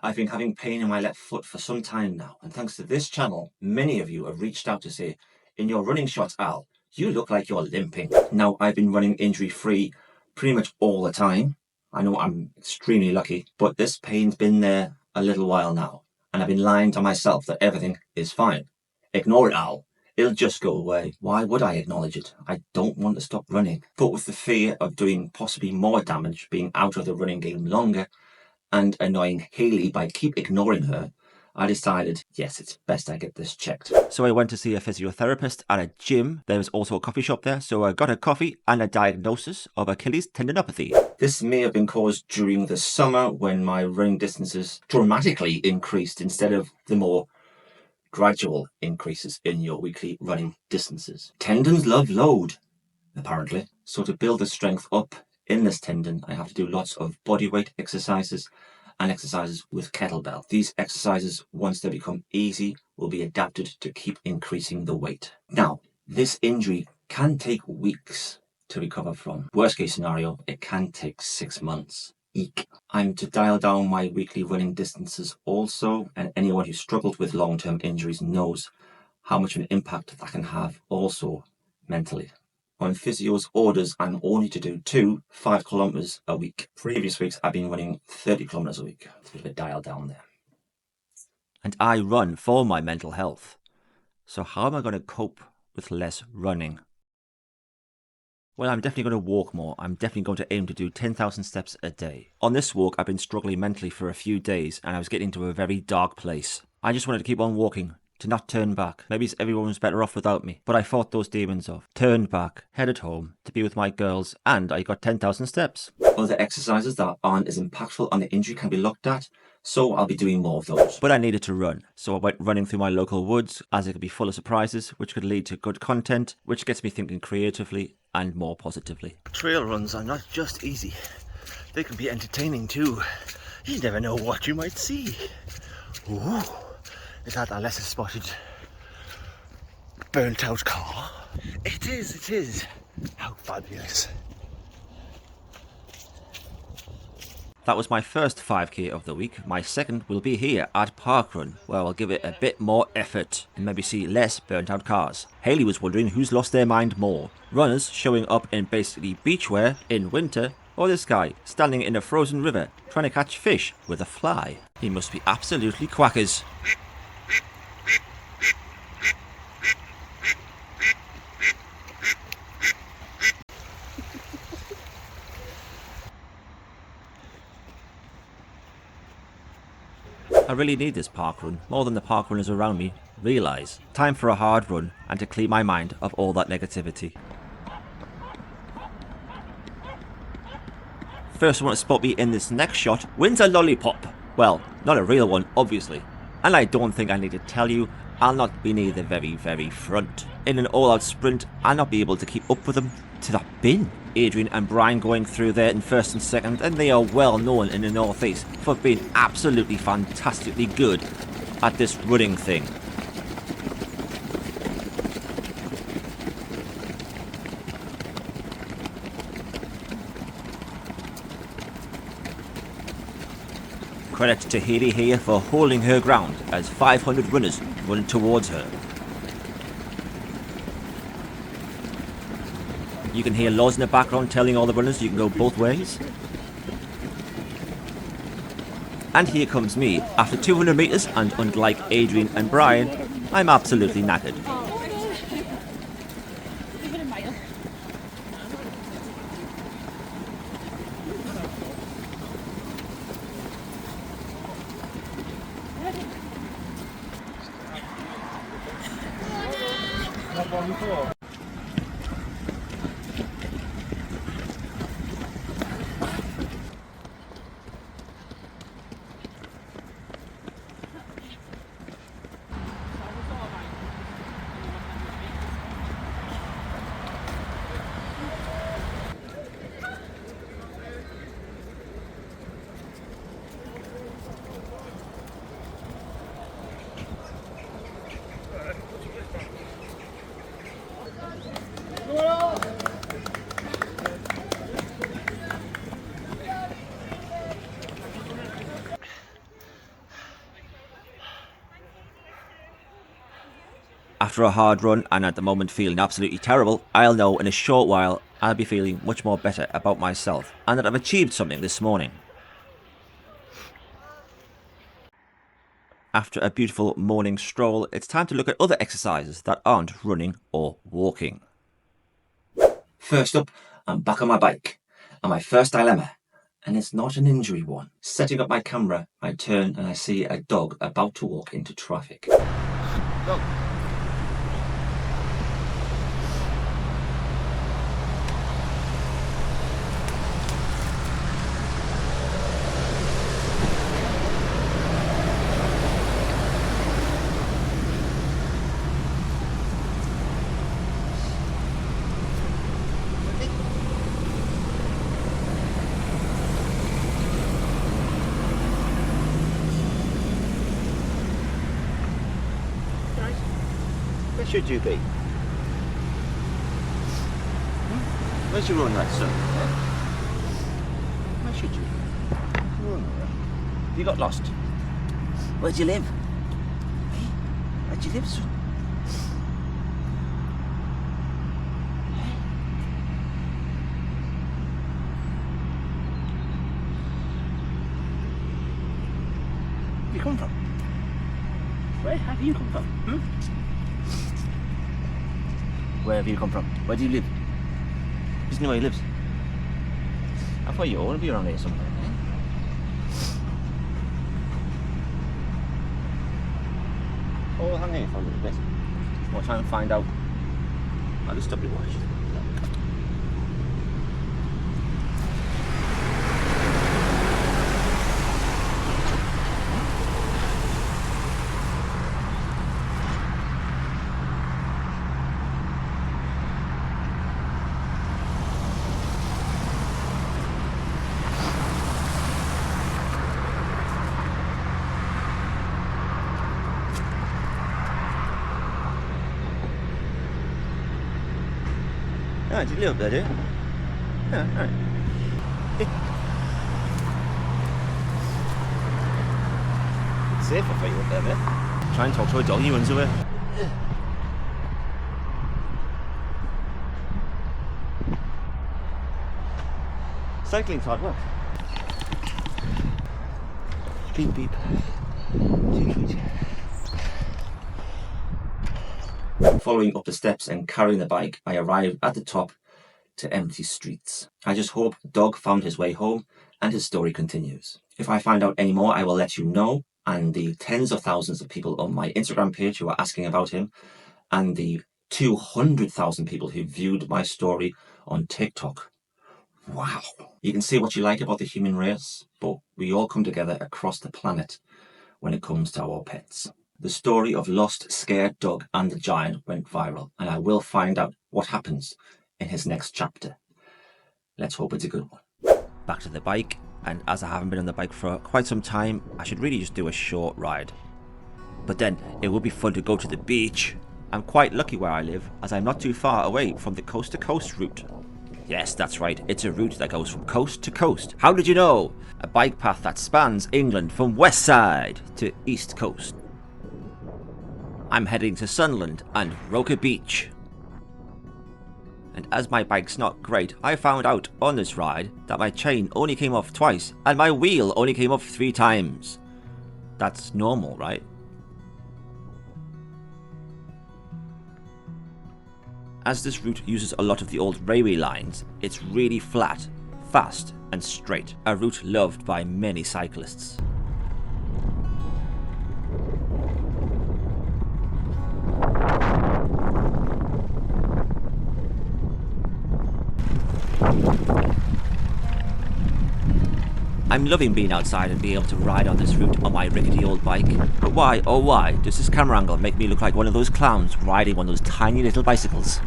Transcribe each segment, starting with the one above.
I've been having pain in my left foot for some time now, and thanks to this channel, many of you have reached out to say, in your running shots, Al, you look like you're limping. Now, I've been running injury-free pretty much all the time. I know I'm extremely lucky, but this pain's been there a little while now, and I've been lying to myself that everything is fine. Ignore it, Al. It'll just go away. Why would I acknowledge it? I don't want to stop running. But with the fear of doing possibly more damage, being out of the running game longer, and annoying Haley by keep ignoring her, I decided, yes, it's best I get this checked. So I went to see a physiotherapist at a gym. There was also a coffee shop there, so I got a coffee and a diagnosis of Achilles tendinopathy. This may have been caused during the summer when my running distances dramatically increased instead of the more gradual increases in your weekly running distances. Tendons love load, apparently. So to build the strength up in this tendon, I have to do lots of bodyweight exercises and exercises with kettlebell. These exercises, once they become easy, will be adapted to keep increasing the weight. Now, this injury can take weeks to recover from. Worst case scenario, it can take 6 months. Eek. I'm to dial down my weekly running distances also, and anyone who struggled with long-term injuries knows how much of an impact that can have also mentally. On physio's orders, I'm only to do 2 5 kilometers a week. Previous weeks, I've been running 30 kilometers a week. It's a bit of a dial down there. And I run for my mental health. So how am I going to cope with less running? Well, I'm definitely going to walk more. I'm definitely going to aim to do 10,000 steps a day. On this walk, I've been struggling mentally for a few days, and I was getting into a very dark place. I just wanted to keep on walking, to not turn back. Maybe everyone was better off without me. But I fought those demons off, turned back, headed home to be with my girls, and I got 10,000 steps. Other exercises that aren't as impactful on the injury can be looked at, so I'll be doing more of those. But I needed to run, so I went running through my local woods, as it could be full of surprises, which could lead to good content, which gets me thinking creatively and more positively. Trail runs are not just easy. They can be entertaining too. You never know what you might see. Ooh. Is that a lesser spotted burnt out car? It is. How fabulous. That was my first 5k of the week. My second will be here at Parkrun, where I'll give it a bit more effort and maybe see less burnt out cars. Haley was wondering who's lost their mind more. Runners showing up in basically beachwear in winter, or this guy standing in a frozen river trying to catch fish with a fly. He must be absolutely quackers. I really need this park run, more than the park runners around me realise. Time for a hard run and to clear my mind of all that negativity. First one to spot me in this next shot wins a lollipop. Well, not a real one, obviously. And I don't think I need to tell you, I'll not be near the very front. In an all-out sprint, I'll not be able to keep up with them to that bin. Adrian and Brian going through there in first and second, and they are well known in the Northeast for being absolutely fantastically good at this running thing. Credit to Haley here for holding her ground as 500 runners run towards her. You can hear Loz in the background telling all the runners you can go both ways. And here comes me, after 200 metres, and unlike Adrian and Brian, I'm absolutely knackered. After a hard run and at the moment feeling absolutely terrible, I'll know in a short while I'll be feeling much more better about myself and that I've achieved something this morning. After a beautiful morning stroll, it's time to look at other exercises that aren't running or walking. First up, I'm back on my bike, and my first dilemma, and it's not an injury one. Setting up my camera, I turn and I see a dog about to walk into traffic. Dog. Where should you be? Where's your run, lad, sir? Where should you be? Have you got lost? Where do you live? Where do you live, son? Where have you come from? Where have you come from? Where have you come from? Where do you live? Doesn't know where he lives. I thought you ought to be around here somewhere. Oh, hang here for a little bit. We'll try and find out. I'll just stop your watch. Ah, do you live up there, do you? Yeah, alright. It's safer for you up there, mate. Try and talk to a dog, he runs away. Cycling's hard work. Beep beep. Following up the steps and carrying the bike, I arrived at the top to empty streets. I just hope the dog found his way home and his story continues. If I find out any more, I will let you know, and the tens of thousands of people on my Instagram page who are asking about him, and the 200,000 people who viewed my story on TikTok. Wow. You can say what you like about the human race, but we all come together across the planet when it comes to our pets. The story of Lost, Scared Dog and the Giant went viral, and I will find out what happens in his next chapter. Let's hope it's a good one. Back to the bike, and as I haven't been on the bike for quite some time, I should really just do a short ride. But then, it would be fun to go to the beach. I'm quite lucky where I live, as I'm not too far away from the coast-to-coast route. Yes, that's right, it's a route that goes from coast to coast. How did you know? A bike path that spans England from west side to east coast. I'm heading to Sunderland and Roker Beach. And as my bike's not great, I found out on this ride that my chain only came off twice and my wheel only came off 3 times. That's normal, right? As this route uses a lot of the old railway lines, it's really flat, fast and straight. A route loved by many cyclists. I'm loving being outside and being able to ride on this route on my rickety old bike. But why, oh why, does this camera angle make me look like one of those clowns riding one of those tiny little bicycles?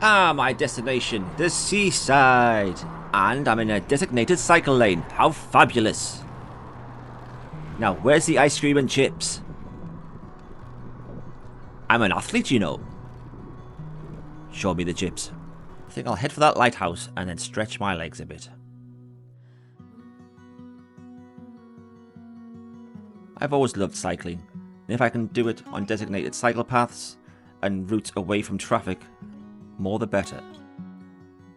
My destination, the seaside. And I'm in a designated cycle lane. How fabulous. Now, where's the ice cream and chips? I'm an athlete, you know. Show me the chips. I think I'll head for that lighthouse and then stretch my legs a bit. I've always loved cycling, and if I can do it on designated cycle paths and routes away from traffic, more the better.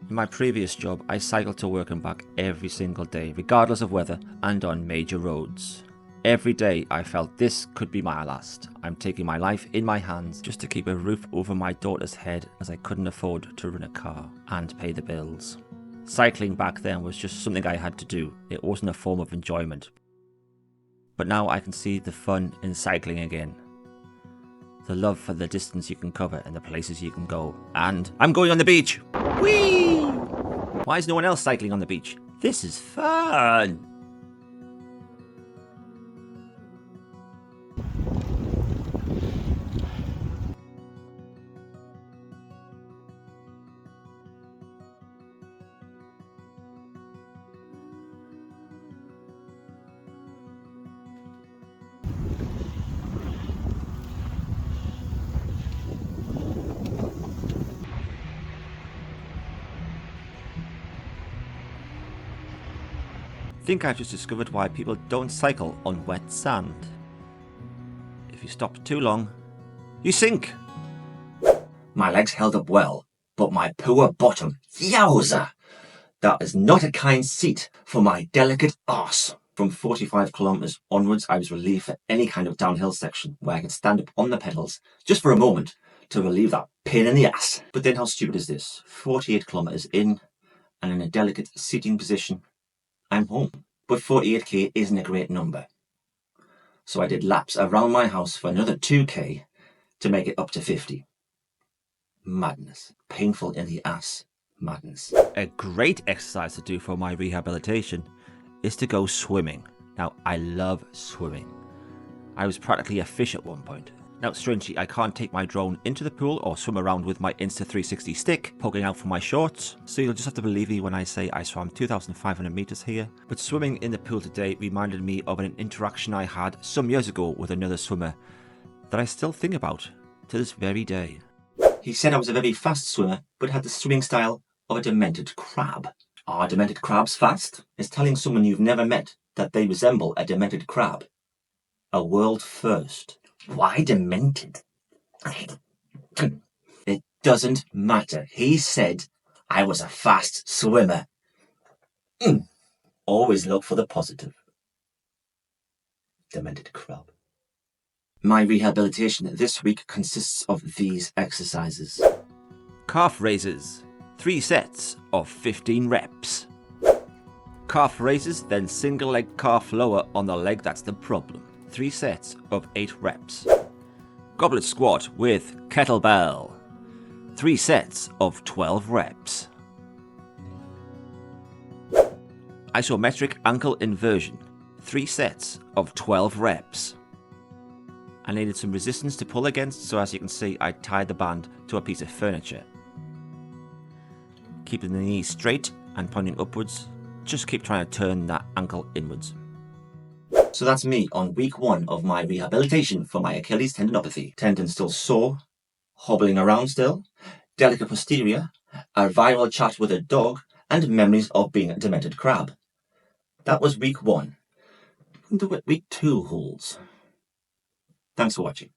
In my previous job, I cycled to work and back every single day, regardless of weather, and on major roads. Every day I felt this could be my last. I'm taking my life in my hands just to keep a roof over my daughter's head, as I couldn't afford to rent a car and pay the bills. Cycling back then was just something I had to do. It wasn't a form of enjoyment. But now I can see the fun in cycling again. The love for the distance you can cover and the places you can go. And I'm going on the beach! Whee! Why is no one else cycling on the beach? This is fun! I think I've just discovered why people don't cycle on wet sand. If you stop too long, you sink. My legs held up well, but my poor bottom, yowza! That is not a kind seat for my delicate arse. From 45 kilometers onwards, I was relieved for any kind of downhill section where I could stand up on the pedals just for a moment to relieve that pain in the ass. But then how stupid is this? 48 kilometers in and in a delicate seating position, I'm home. But 48k isn't a great number. So I did laps around my house for another 2k to make it up to 50. Madness. Painful in the ass. Madness. A great exercise to do for my rehabilitation is to go swimming. Now, I love swimming. I was practically a fish at one point. Now, strangely, I can't take my drone into the pool or swim around with my Insta360 stick poking out from my shorts, so you'll just have to believe me when I say I swam 2,500 meters here. But swimming in the pool today reminded me of an interaction I had some years ago with another swimmer that I still think about to this very day. He said I was a very fast swimmer, but had the swimming style of a demented crab. Are demented crabs fast? Is telling someone you've never met that they resemble a demented crab a world first. Why demented? It doesn't matter. He said I was a fast swimmer. Always look for the positive. Demented crab. My rehabilitation this week consists of these exercises. Calf raises. 3 sets of 15 reps. Calf raises, then single leg calf lower on the leg that's the problem. 3 sets of 8 reps. Goblet squat with kettlebell. 3 sets of 12 reps. Isometric ankle inversion. 3 sets of 12 reps. I needed some resistance to pull against, so as you can see, I tied the band to a piece of furniture. Keeping the knees straight and pointing upwards. Just keep trying to turn that ankle inwards. So that's me on week 1 of my rehabilitation for my Achilles tendinopathy. Tendon still sore, hobbling around still, delicate posterior, a viral chat with a dog, and memories of being a demented crab. That was week 1. I wonder what week 2 holds. Thanks for watching.